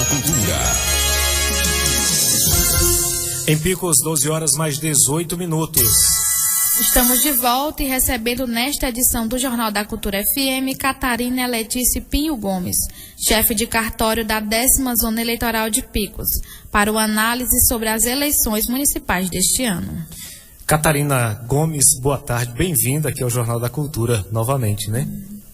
Cultura. Em Picos, 12 horas mais 18 minutos. Estamos de volta e recebendo nesta edição do Jornal da Cultura FM, Catarina Letícia Pinho Gomes, chefe de cartório da 10ª Zona Eleitoral de Picos, para uma análise sobre as eleições municipais deste ano. Catarina Gomes, boa tarde, bem-vinda aqui ao Jornal da Cultura novamente, né?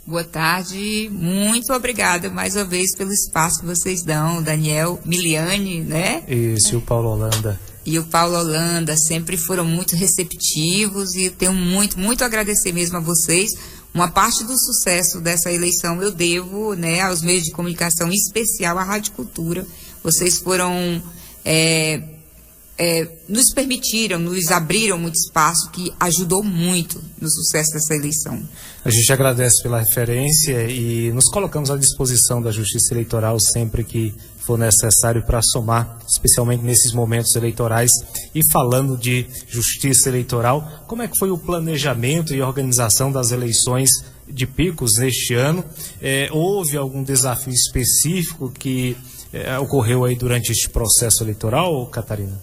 Boa tarde, muito obrigada mais uma vez pelo espaço que vocês dão, Daniel Miliani, né? Isso, e o Paulo Holanda. E o Paulo Holanda sempre foram muito receptivos e tenho muito a agradecer mesmo a vocês. Uma parte do sucesso dessa eleição eu devo, né, aos meios de comunicação, em especial à Rádio Cultura. Vocês foram, nos permitiram, nos abriram muito espaço que ajudou muito no sucesso dessa eleição. A gente agradece pela referência e nos colocamos à disposição da Justiça Eleitoral sempre que for necessário para somar, especialmente nesses momentos eleitorais. E falando de Justiça Eleitoral, como é que foi o planejamento e organização das eleições de Picos neste ano? Houve algum desafio específico que ocorreu aí durante este processo eleitoral, Catarina?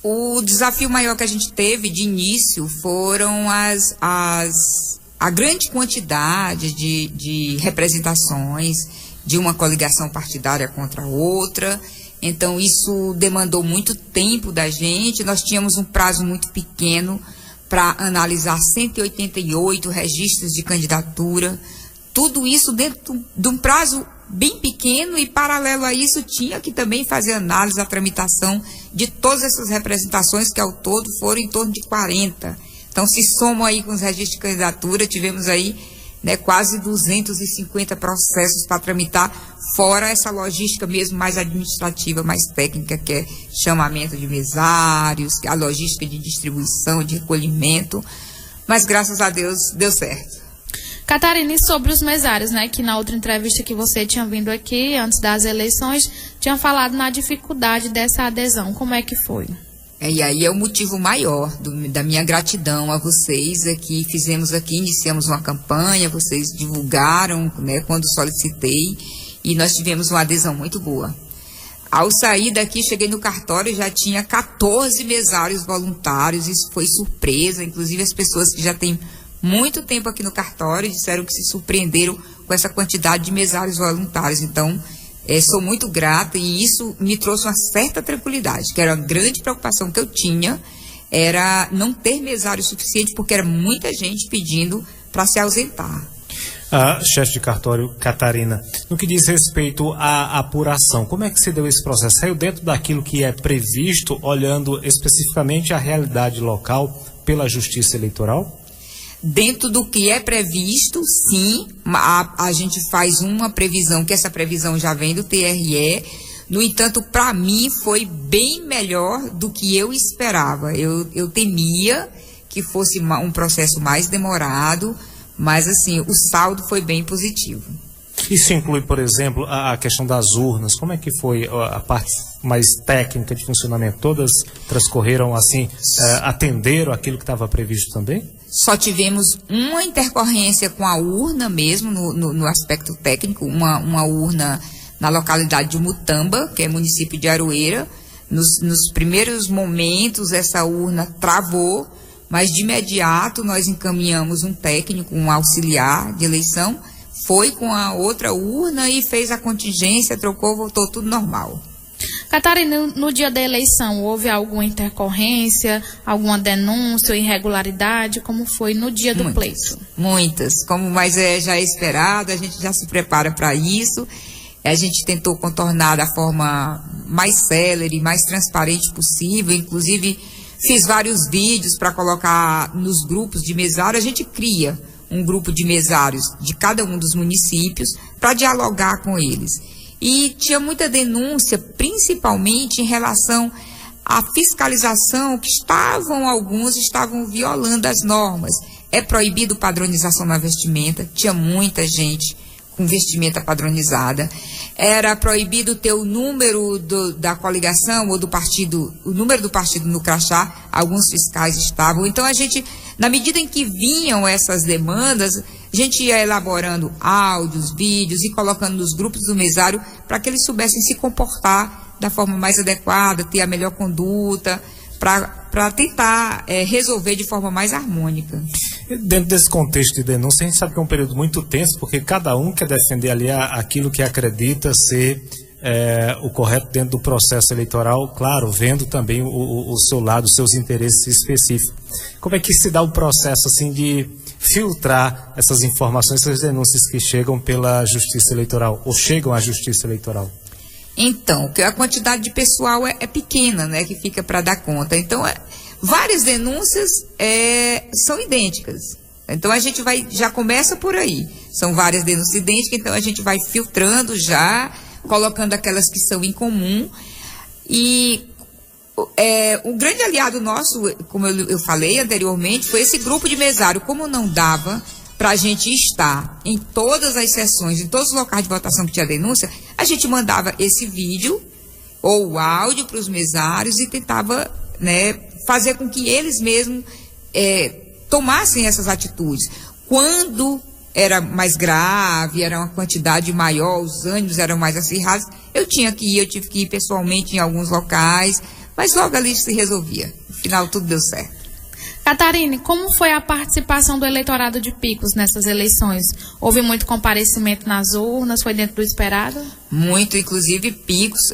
O desafio maior que a gente teve de início foram a grande quantidade de representações de uma coligação partidária contra outra. Então isso demandou muito tempo da gente. Nós tínhamos um prazo muito pequeno para analisar 188 registros de candidatura. Tudo isso dentro de um prazo bem pequeno, e paralelo a isso tinha que também fazer análise da tramitação de todas essas representações, que ao todo foram em torno de 40. Então, se somam aí com os registros de candidatura, tivemos aí, né, quase 250 processos para tramitar, fora essa logística mesmo mais administrativa, mais técnica, que é chamamento de mesários, a logística de distribuição, de recolhimento, mas graças a Deus deu certo. Catarina, e sobre os mesários, né, que na outra entrevista que você tinha vindo aqui, antes das eleições, tinha falado na dificuldade dessa adesão, como é que foi? E aí é o motivo maior da minha gratidão a vocês, que fizemos aqui, iniciamos uma campanha, vocês divulgaram, né, quando solicitei, e nós tivemos uma adesão muito boa. Ao sair daqui, cheguei no cartório, já tinha 14 mesários voluntários, isso foi surpresa, inclusive as pessoas que já têm muito tempo aqui no cartório disseram que se surpreenderam com essa quantidade de mesários voluntários. Então, sou muito grata, e isso me trouxe uma certa tranquilidade, que era uma grande preocupação que eu tinha, era não ter mesário suficiente, porque era muita gente pedindo para se ausentar. Chefe de cartório, Catarina, no que diz respeito à apuração, como é que se deu esse processo? Saiu dentro daquilo que é previsto, olhando especificamente a realidade local pela Justiça Eleitoral? Dentro do que é previsto, sim, a gente faz uma previsão, que essa previsão já vem do TRE. No entanto, para mim foi bem melhor do que eu esperava. Eu temia que fosse um processo mais demorado, mas assim, o saldo foi bem positivo. Isso inclui, por exemplo, a questão das urnas. Como é que foi a parte mais técnica de funcionamento? Todas transcorreram assim, atenderam aquilo que estava previsto também? Só tivemos uma intercorrência com a urna mesmo, no aspecto técnico, uma urna na localidade de Mutamba, que é município de Aroeira. Nos primeiros momentos essa urna travou, mas de imediato nós encaminhamos um técnico, um auxiliar de eleição, foi com a outra urna e fez a contingência, trocou, voltou tudo normal. Catarina, no dia da eleição, houve alguma intercorrência, alguma denúncia ou irregularidade? Como foi no dia do pleito? Muitas, mas já é esperado, a gente já se prepara para isso. A gente tentou contornar da forma mais célere, mais transparente possível, inclusive fiz vários vídeos para colocar nos grupos de mesário. A gente cria um grupo de mesários de cada um dos municípios para dialogar com eles. E tinha muita denúncia, principalmente em relação à fiscalização, que alguns estavam violando as normas. É proibido padronização na vestimenta, tinha muita gente com vestimenta padronizada. Era proibido ter o número da coligação ou do partido, o número do partido no crachá, alguns fiscais estavam. Então a gente, na medida em que vinham essas demandas, A gente ia elaborando áudios, vídeos e colocando nos grupos do mesário para que eles soubessem se comportar da forma mais adequada, ter a melhor conduta, para tentar resolver de forma mais harmônica. Dentro desse contexto de denúncia, a gente sabe que é um período muito tenso, porque cada um quer defender ali aquilo que acredita ser o correto dentro do processo eleitoral, claro, vendo também o seu lado, os seus interesses específicos. Como é que se dá o processo assim de filtrar essas informações, essas denúncias que chegam pela Justiça Eleitoral, ou chegam à Justiça Eleitoral? Então, a quantidade de pessoal é pequena, né, que fica para dar conta. Então, várias denúncias são idênticas. Então, a gente já começa por aí. São várias denúncias idênticas, então a gente vai filtrando já, colocando aquelas que são em comum. E o grande aliado nosso, como eu falei anteriormente, foi esse grupo de mesário. Como não dava para a gente estar em todas as sessões, em todos os locais de votação que tinha denúncia, a gente mandava esse vídeo ou o áudio para os mesários e tentava, né, fazer com que eles mesmos tomassem essas atitudes. Quando era mais grave, era uma quantidade maior, os ânimos eram mais acirrados, eu tive que ir pessoalmente em alguns locais, mas logo ali se resolvia. No final tudo deu certo. Catarine, como foi a participação do eleitorado de Picos nessas eleições? Houve muito comparecimento nas urnas? Foi dentro do esperado? Muito, inclusive Picos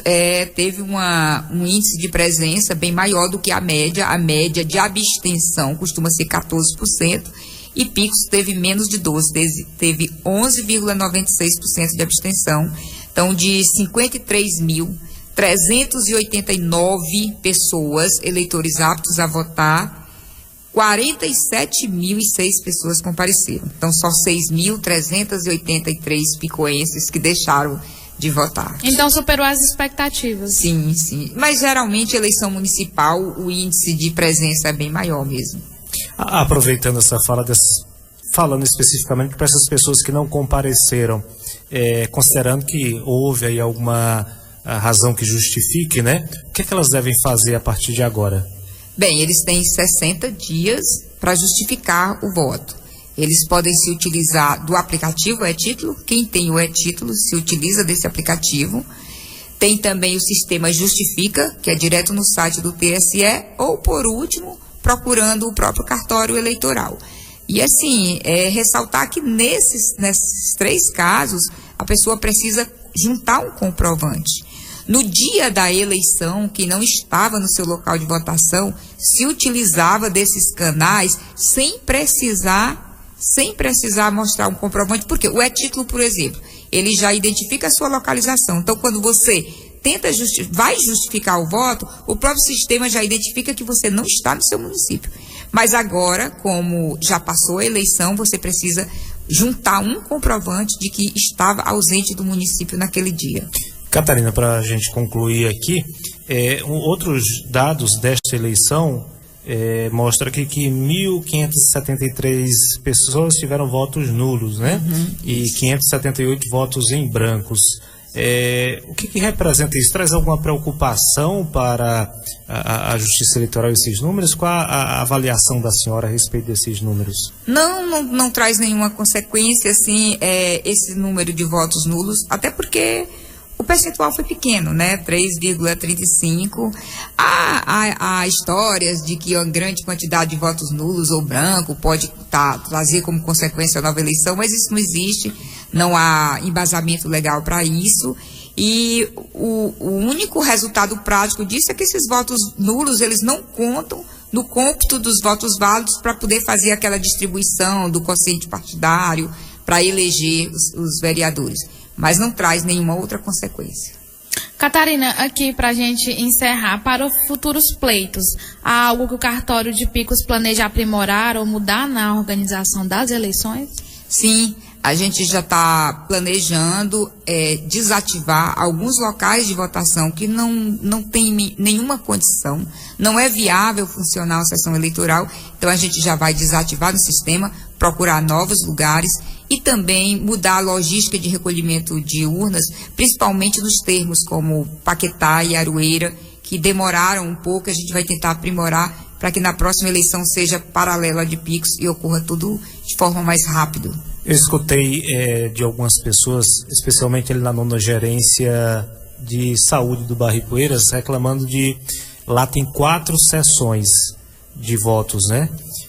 teve um índice de presença bem maior do que a média. A média de abstenção costuma ser 14%, e Picos teve menos de 12%, teve 11,96% de abstenção. Então, de 53.389 pessoas, eleitores aptos a votar, 47.006 pessoas compareceram. Então, só 6.383 picoenses que deixaram de votar. Então, superou as expectativas. Sim, sim. Mas, geralmente, eleição municipal, o índice de presença é bem maior mesmo. Aproveitando essa fala, falando especificamente para essas pessoas que não compareceram, considerando que houve aí alguma razão que justifique, né? O que elas devem fazer a partir de agora? Bem, eles têm 60 dias para justificar o voto. Eles podem se utilizar do aplicativo e-título. Quem tem o e-título se utiliza desse aplicativo. Tem também o sistema Justifica, que é direto no site do TSE, ou, por último, procurando o próprio cartório eleitoral. E, assim, ressaltar que nesses 3 casos, a pessoa precisa juntar um comprovante. No dia da eleição, que não estava no seu local de votação, se utilizava desses canais sem precisar mostrar um comprovante, porque o e-título, por exemplo, ele já identifica a sua localização. Então, quando você vai justificar o voto, o próprio sistema já identifica que você não está no seu município. Mas agora, como já passou a eleição, você precisa juntar um comprovante de que estava ausente do município naquele dia. Catarina, para a gente concluir aqui, outros dados desta eleição mostra aqui que 1.573 pessoas tiveram votos nulos, né? Uhum. E 578 votos em brancos. O que representa isso? Traz alguma preocupação para a Justiça Eleitoral esses números? Qual a avaliação da senhora a respeito desses números? Não traz nenhuma consequência, assim, esse número de votos nulos, até porque o percentual foi pequeno, né? 3,35. Há histórias de que uma grande quantidade de votos nulos ou branco pode trazer como consequência a nova eleição, mas isso não existe, não há embasamento legal para isso. E o único resultado prático disso é que esses votos nulos, eles não contam no cômputo dos votos válidos para poder fazer aquela distribuição do quociente partidário para eleger os vereadores. Mas não traz nenhuma outra consequência. Catarina, aqui para a gente encerrar, para os futuros pleitos, há algo que o cartório de Picos planeja aprimorar ou mudar na organização das eleições? Sim, a gente já está planejando desativar alguns locais de votação que não tem nenhuma condição, não é viável funcionar a sessão eleitoral, então a gente já vai desativar no sistema, procurar novos lugares e também mudar a logística de recolhimento de urnas, principalmente nos termos como Paquetá e Aroeira, que demoraram um pouco, a gente vai tentar aprimorar para que na próxima eleição seja paralela de Picos e ocorra tudo de forma mais rápida. Eu escutei de algumas pessoas, especialmente ali na 9ª Gerência de Saúde do bairro Ipueiras, reclamando de lá tem 4 sessões de votos, né?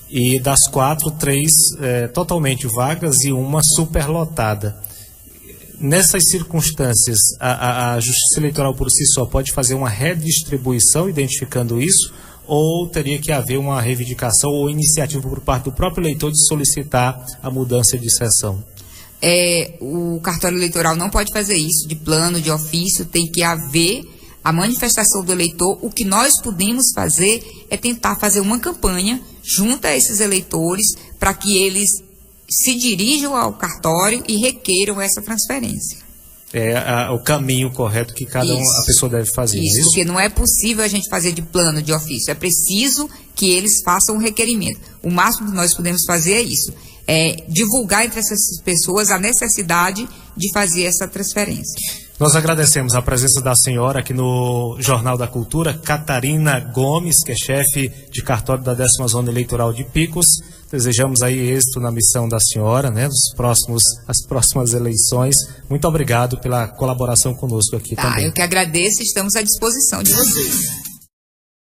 E das 4, 3 totalmente vagas e uma superlotada. Nessas circunstâncias, a Justiça Eleitoral por si só pode fazer uma redistribuição identificando isso, ou teria que haver uma reivindicação ou iniciativa por parte do próprio eleitor de solicitar a mudança de sessão? O cartório eleitoral não pode fazer isso de plano, de ofício, tem que haver a manifestação do eleitor. O que nós podemos fazer é tentar fazer uma campanha junto a esses eleitores para que eles se dirijam ao cartório e requeiram essa transferência. É o caminho correto que a pessoa deve fazer. Isso, porque não é possível a gente fazer de plano, de ofício. É preciso que eles façam um requerimento. O máximo que nós podemos fazer é isso. É divulgar entre essas pessoas a necessidade de fazer essa transferência. Nós agradecemos a presença da senhora aqui no Jornal da Cultura, Catarina Gomes, que é chefe de cartório da 10ª Zona Eleitoral de Picos. Desejamos aí êxito na missão da senhora, né, as próximas eleições. Muito obrigado pela colaboração conosco aqui também. Eu que agradeço, estamos à disposição de vocês.